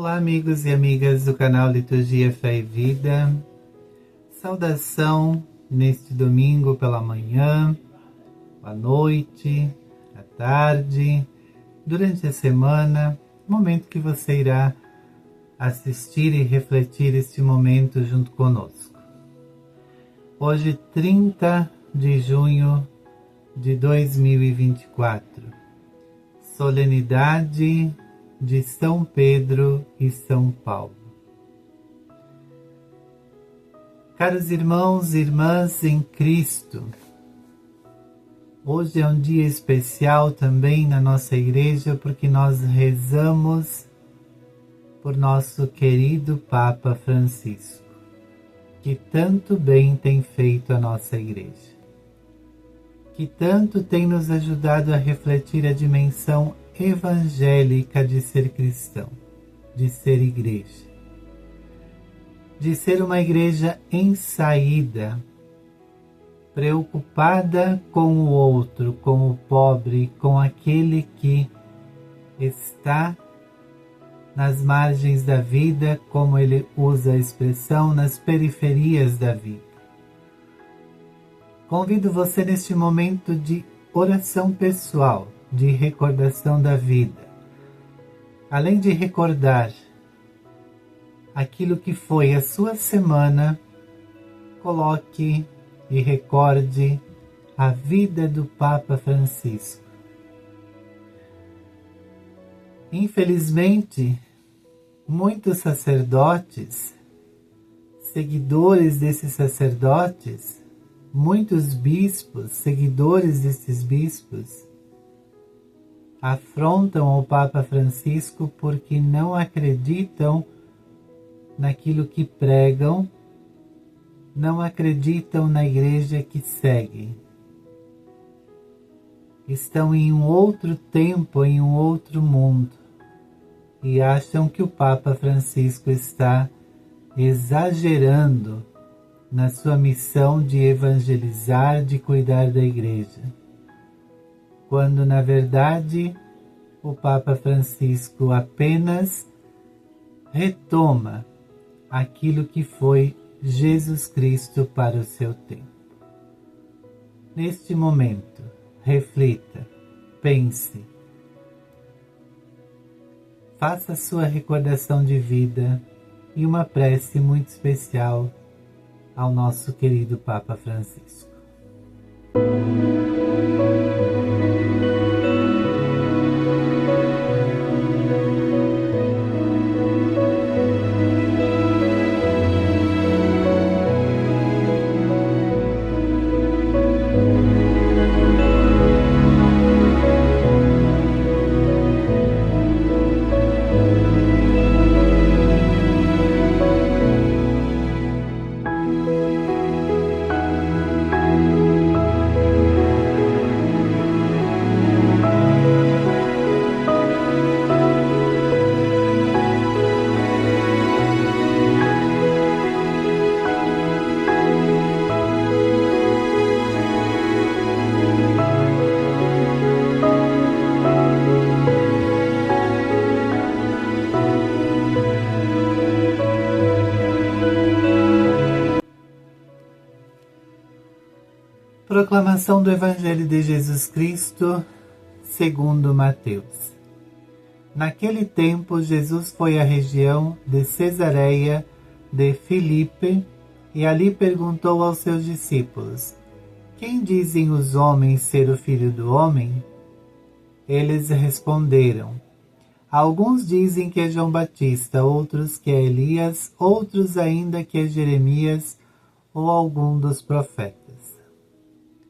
Olá, amigos e amigas do canal Liturgia, Fé e Vida. Saudação neste domingo pela manhã, à noite, à tarde, durante a semana, momento que você irá assistir e refletir este momento junto conosco. Hoje, 30 de junho de 2024, solenidade de São Pedro e São Paulo. Caros irmãos e irmãs em Cristo, hoje é um dia especial também na nossa igreja porque nós rezamos por nosso querido Papa Francisco, que tanto bem tem feito à nossa igreja, que tanto tem nos ajudado a refletir a dimensão evangélica de ser cristão, de ser igreja, de ser uma igreja em saída, preocupada com o outro, com o pobre, com aquele que está nas margens da vida, como ele usa a expressão, nas periferias da vida. Convido você neste momento de oração pessoal, de recordação da vida. Além de recordar aquilo que foi a sua semana, coloque e recorde a vida do Papa Francisco. Infelizmente, muitos sacerdotes, seguidores desses sacerdotes, muitos bispos, seguidores desses bispos, afrontam o Papa Francisco porque não acreditam naquilo que pregam, não acreditam na igreja que seguem. Estão em um outro tempo, em um outro mundo, e acham que o Papa Francisco está exagerando na sua missão de evangelizar, de cuidar da igreja, quando na verdade o Papa Francisco apenas retoma aquilo que foi Jesus Cristo para o seu tempo. Neste momento, reflita, pense, faça a sua recordação de vida e uma prece muito especial ao nosso querido Papa Francisco. Proclamação do Evangelho de Jesus Cristo, segundo Mateus. Naquele tempo, Jesus foi à região de Cesareia de Filipe e ali perguntou aos seus discípulos: Quem dizem os homens ser o Filho do Homem? Eles responderam: Alguns dizem que é João Batista, outros que é Elias, outros ainda que é Jeremias ou algum dos profetas.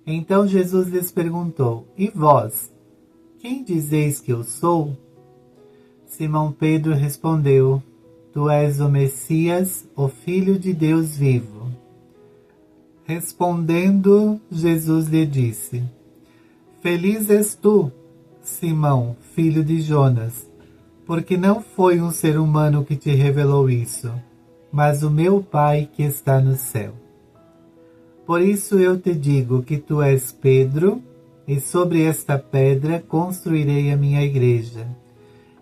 Então Jesus lhes perguntou: E vós, quem dizeis que eu sou? Simão Pedro respondeu: Tu és o Messias, o Filho de Deus vivo. Respondendo, Jesus lhe disse: Feliz és tu, Simão, filho de Jonas, porque não foi um ser humano que te revelou isso, mas o meu Pai que está no céu. Por isso eu te digo que tu és Pedro, e sobre esta pedra construirei a minha igreja,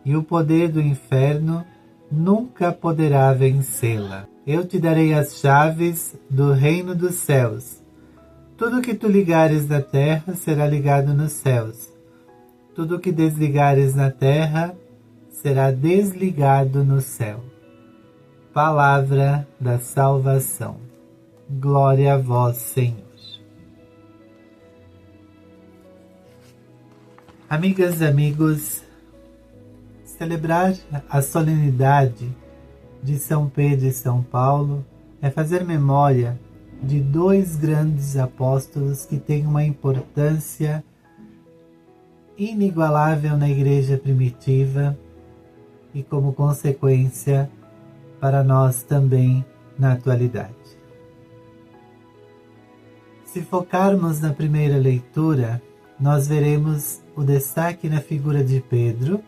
e o poder do inferno nunca poderá vencê-la. Eu te darei as chaves do reino dos céus. Tudo que tu ligares na terra será ligado nos céus. Tudo que desligares na terra será desligado no céu. Palavra da salvação. Glória a vós, Senhor. Amigas e amigos, celebrar a solenidade de São Pedro e São Paulo é fazer memória de dois grandes apóstolos que têm uma importância inigualável na Igreja primitiva e, como consequência, para nós também na atualidade. Se focarmos na primeira leitura, nós veremos o destaque na figura de Pedro,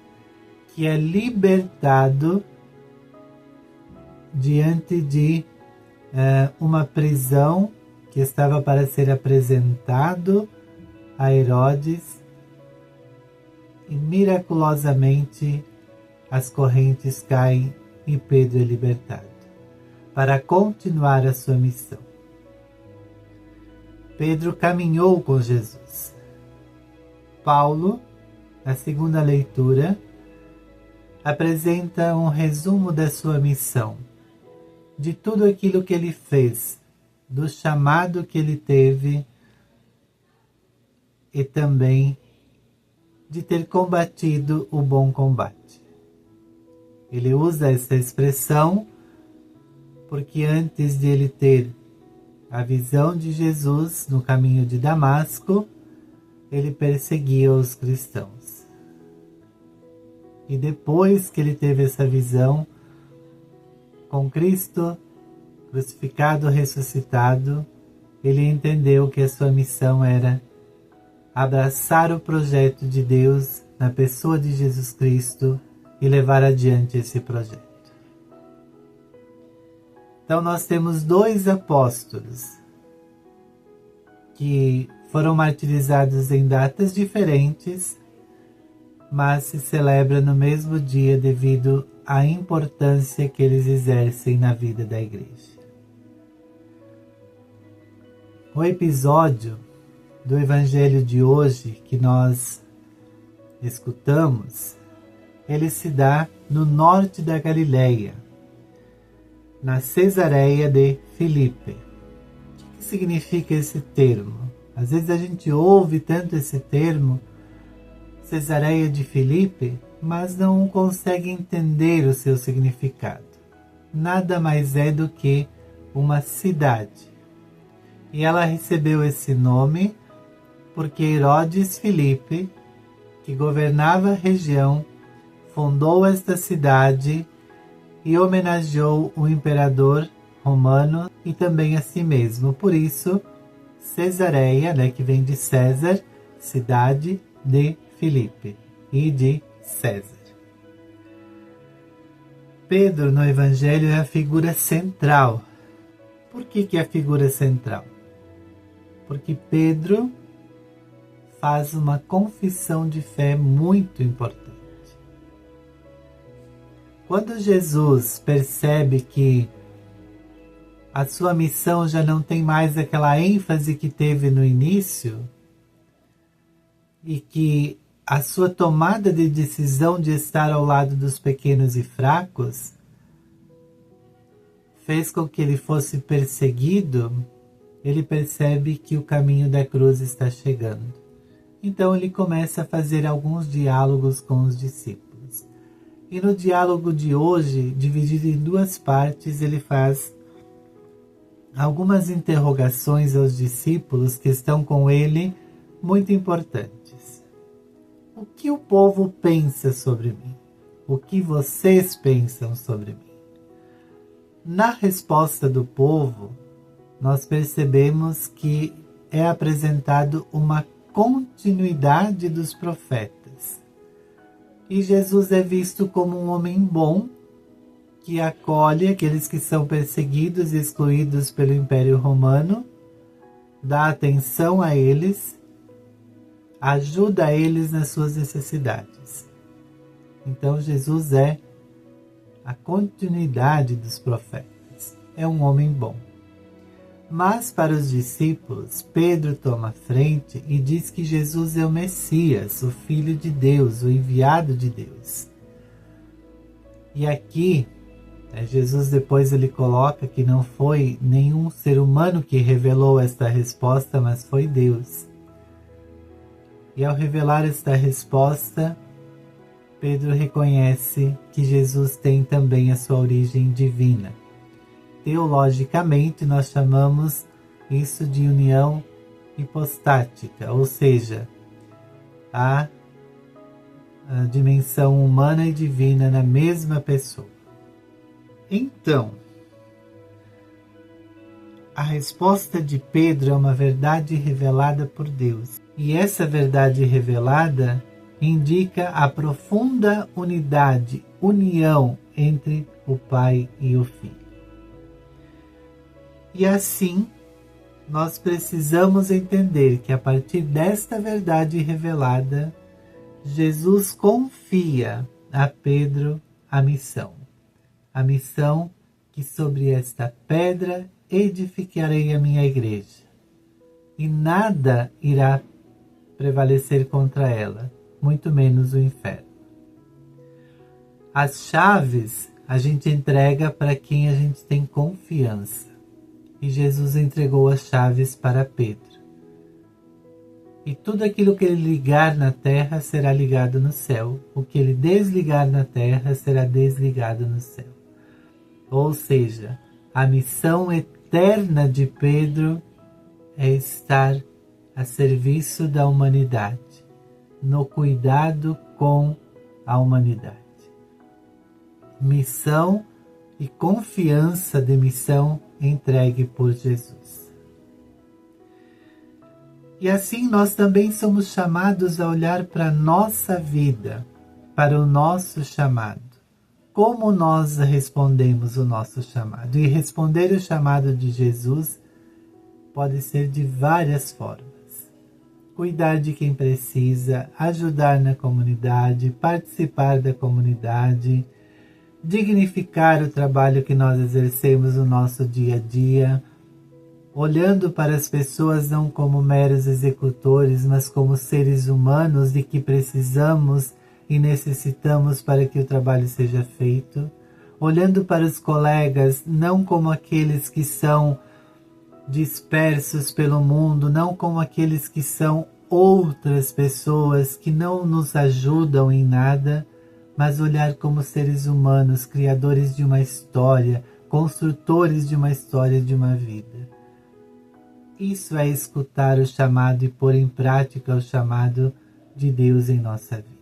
que é libertado diante de uma prisão que estava para ser apresentado a Herodes, e miraculosamente as correntes caem e Pedro é libertado para continuar a sua missão. Pedro caminhou com Jesus. Paulo, na segunda leitura, apresenta um resumo da sua missão, de tudo aquilo que ele fez, do chamado que ele teve e também de ter combatido o bom combate. Ele usa essa expressão porque antes de ele ter a visão de Jesus no caminho de Damasco, ele perseguia os cristãos. E depois que ele teve essa visão, com Cristo crucificado, ressuscitado, ele entendeu que a sua missão era abraçar o projeto de Deus na pessoa de Jesus Cristo e levar adiante esse projeto. Então nós temos dois apóstolos que foram martirizados em datas diferentes, mas se celebra no mesmo dia devido à importância que eles exercem na vida da Igreja. O episódio do Evangelho de hoje que nós escutamos, ele se dá no norte da Galileia, na Cesareia de Filipe. O que significa esse termo? Às vezes a gente ouve tanto esse termo, Cesareia de Filipe, mas não consegue entender o seu significado. Nada mais é do que uma cidade. E ela recebeu esse nome porque Herodes Filipe, que governava a região, fundou esta cidade e homenageou o imperador romano e também a si mesmo. Por isso, Cesareia, que vem de César, cidade de Filipe e de César. Pedro no Evangelho é a figura central. Por que é a figura central? Porque Pedro faz uma confissão de fé muito importante. Quando Jesus percebe que a sua missão já não tem mais aquela ênfase que teve no início e que a sua tomada de decisão de estar ao lado dos pequenos e fracos fez com que ele fosse perseguido, ele percebe que o caminho da cruz está chegando. Então ele começa a fazer alguns diálogos com os discípulos. E no diálogo de hoje, dividido em duas partes, ele faz algumas interrogações aos discípulos que estão com ele, muito importantes. O que o povo pensa sobre mim? O que vocês pensam sobre mim? Na resposta do povo, nós percebemos que é apresentado uma continuidade dos profetas. E Jesus é visto como um homem bom, que acolhe aqueles que são perseguidos e excluídos pelo Império Romano, dá atenção a eles, ajuda eles nas suas necessidades. Então Jesus é a continuidade dos profetas. É um homem bom. Mas para os discípulos, Pedro toma a frente e diz que Jesus é o Messias, o Filho de Deus, o enviado de Deus. E aqui, Jesus depois ele coloca que não foi nenhum ser humano que revelou esta resposta, mas foi Deus. E ao revelar esta resposta, Pedro reconhece que Jesus tem também a sua origem divina. Teologicamente, nós chamamos isso de união hipostática, ou seja, a dimensão humana e divina na mesma pessoa. Então, a resposta de Pedro é uma verdade revelada por Deus. E essa verdade revelada indica a profunda unidade, união entre o Pai e o Filho. E assim, nós precisamos entender que a partir desta verdade revelada, Jesus confia a Pedro a missão. A missão que sobre esta pedra edificarei a minha igreja. E nada irá prevalecer contra ela, muito menos o inferno. As chaves a gente entrega para quem a gente tem confiança. E Jesus entregou as chaves para Pedro. E tudo aquilo que ele ligar na terra será ligado no céu. O que ele desligar na terra será desligado no céu. Ou seja, a missão eterna de Pedro é estar a serviço da humanidade, no cuidado com a humanidade. Missão e confiança de missão entregue por Jesus. E assim nós também somos chamados a olhar para a nossa vida, para o nosso chamado. Como nós respondemos o nosso chamado? E responder o chamado de Jesus pode ser de várias formas. Cuidar de quem precisa, ajudar na comunidade, participar da comunidade, dignificar o trabalho que nós exercemos no nosso dia a dia, olhando para as pessoas não como meros executores, mas como seres humanos de que precisamos e necessitamos para que o trabalho seja feito, olhando para os colegas não como aqueles que são dispersos pelo mundo, não como aqueles que são outras pessoas que não nos ajudam em nada, mas olhar como seres humanos, criadores de uma história, construtores de uma história, de uma vida. Isso é escutar o chamado e pôr em prática o chamado de Deus em nossa vida.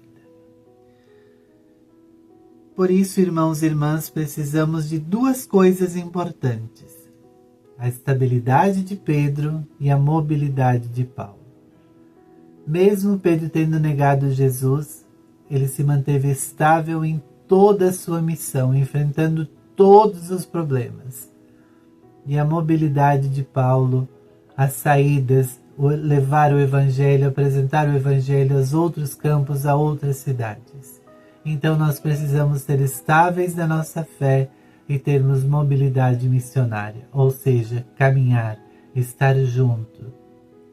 Por isso, irmãos e irmãs, precisamos de duas coisas importantes: a estabilidade de Pedro e a mobilidade de Paulo. Mesmo Pedro tendo negado Jesus, ele se manteve estável em toda a sua missão, enfrentando todos os problemas. E a mobilidade de Paulo, as saídas, levar o Evangelho, apresentar o Evangelho aos outros campos, a outras cidades. Então nós precisamos ser estáveis na nossa fé e termos mobilidade missionária, ou seja, caminhar, estar junto,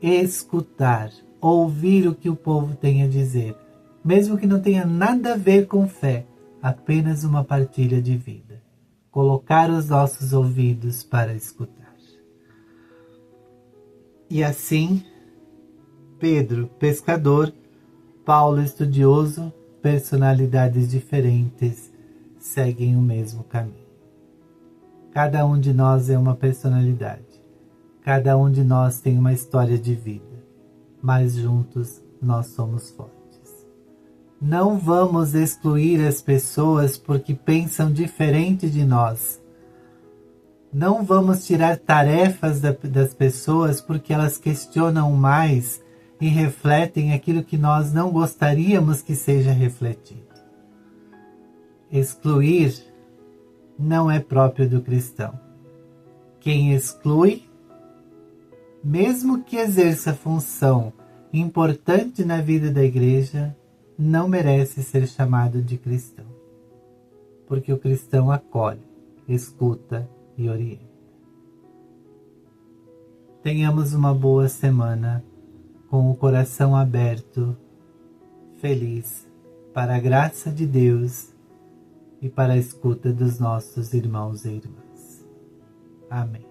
escutar, ouvir o que o povo tem a dizer, mesmo que não tenha nada a ver com fé, apenas uma partilha de vida. Colocar os nossos ouvidos para escutar. E assim, Pedro, pescador, Paulo, estudioso, personalidades diferentes, seguem o mesmo caminho. Cada um de nós é uma personalidade. Cada um de nós tem uma história de vida. Mas juntos nós somos fortes. Não vamos excluir as pessoas porque pensam diferente de nós. Não vamos tirar tarefas das pessoas porque elas questionam mais e refletem aquilo que nós não gostaríamos que seja refletido. Excluir não é próprio do cristão. Quem exclui, mesmo que exerça função importante na vida da igreja, não merece ser chamado de cristão. porque o cristão acolhe, escuta e orienta. Tenhamos uma boa semana, com o coração aberto, feliz, para a graça de Deus e para a escuta dos nossos irmãos e irmãs. Amém.